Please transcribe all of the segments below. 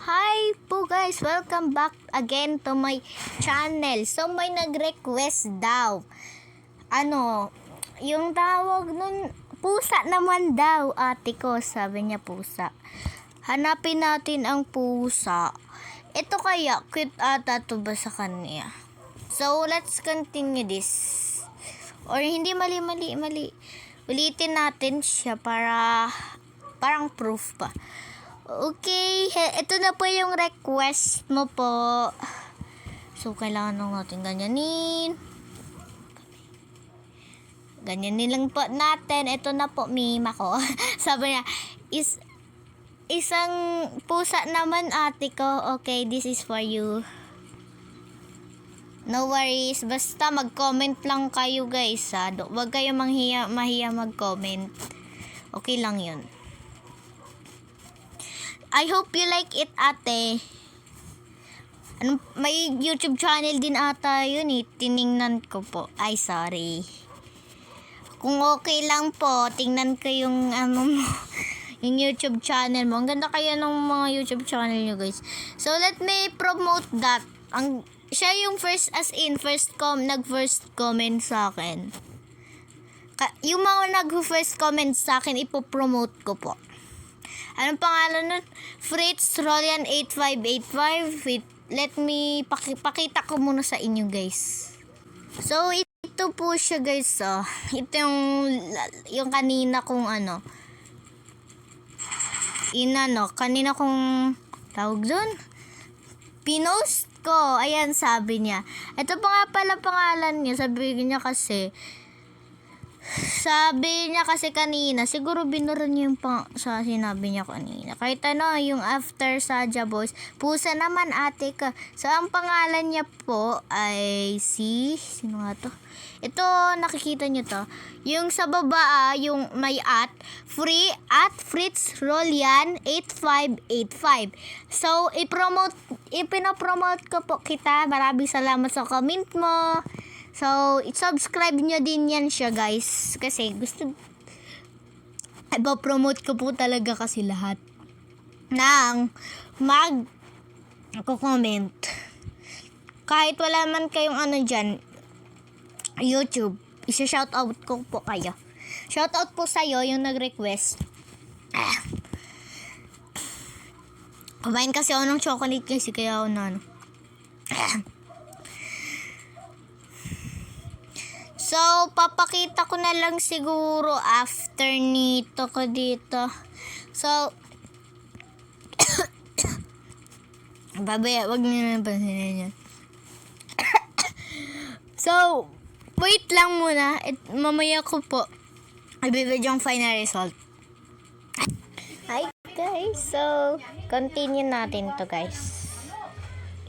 Hi po guys, welcome back again to my channel. So may nag-request daw. Yung tawag nun, pusa naman daw, ate ko. Sabi niya pusa. Hanapin natin ang pusa. Ito kaya, cute ata to ba sa kanya? So let's continue this. Or hindi mali. Ulitin natin siya parang proof pa. Okay, ito na po yung request mo po. So, kailangan nung natin ganyanin. Ganyanin lang po natin. Ito na po, mima ko. Sabi niya, isang pusa naman ate ko. Okay, this is for you. No worries. Basta mag-comment lang kayo guys ha. Huwag kayo mahiya mag-comment. Okay lang yun. I hope you like it, ate. May YouTube channel din ata yun eh. Tiningnan ko po. Ay, sorry. Kung okay lang po, tingnan ko yung yung YouTube channel mo. Ang ganda kaya ng mga YouTube channel nyo, guys. So, let me promote that. Siya yung first nag-first comment sa akin. Yung mga nag-first comment sa akin, ipopromote ko po. Anong pangalan nun? Fritz Rolian 8585. Wait, let me pakita ko muna sa inyo guys. So ito po siya guys. Ito yung kanina kong kanina kong tawag doon. Pinost ko. Ayan, sabi niya. Ito pa nga pala pangalan niya. Sabi niya kasi kanina, siguro binura niya yung sa sinabi niya kanina. Kahit yung after Saja Boys, pusa naman ate ka. So, ang pangalan niya po ay sino nga to? Ito, nakikita niyo to. Yung sa baba, yung may free at Fritz Rolian 8585. So, ipinopromote ko po kita. Maraming salamat sa comment mo. So, subscribe nyo din yan siya guys. Kasi ipopromote ko po talaga kasi lahat ng mag-comment. Kahit wala man kayong dyan, YouTube, isa-shoutout ko po kayo. Shoutout po sa'yo yung nag-request. Kumain kasi ako ng chocolate kasi kaya ako So, papakita ko na lang siguro after nito ko dito. So, babaya, wag niyo na pansinin yan. So, wait lang muna. Mamaya ko po ibibigay yung final result. Hi guys, so, continue natin to guys.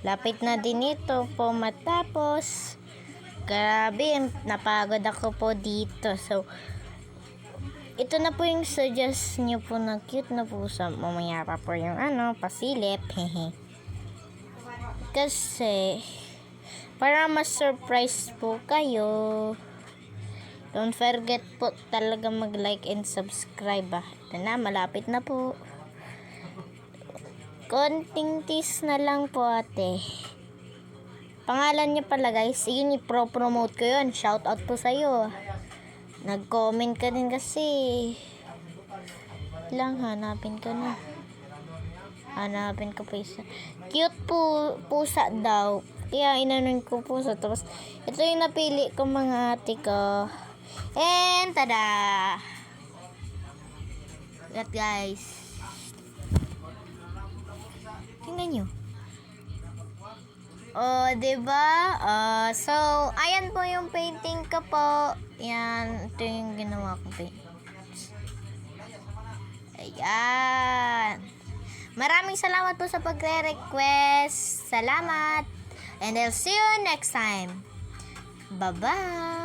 Lapit na din ito po matapos. Grabe, napagod ako po dito. So, ito na po yung suggest nyo po na cute na pusa. Mamaya pa po yung pasilip. Kasi, para mas surprise po kayo. Don't forget po talaga mag-like and subscribe. Ito na, malapit na po. Konting tease na lang po ate. Pangalan niya pala guys, yun i-promote ko yun. Shoutout po sa'yo. Nag-comment ka din kasi. Hanapin ko na. Hanapin ko pa isa. Cute po, pusa daw. Kaya inanon ko pusa. Tapos, ito yung napili ko mga ate ko. And, tada! Look guys. Tingnan nyo. Diba? So, ayan po yung painting ko po. Yan, ito yung ginawa kong painting. Ayan. Maraming salamat po sa pagre-request. Salamat. And I'll see you next time. Bye-bye.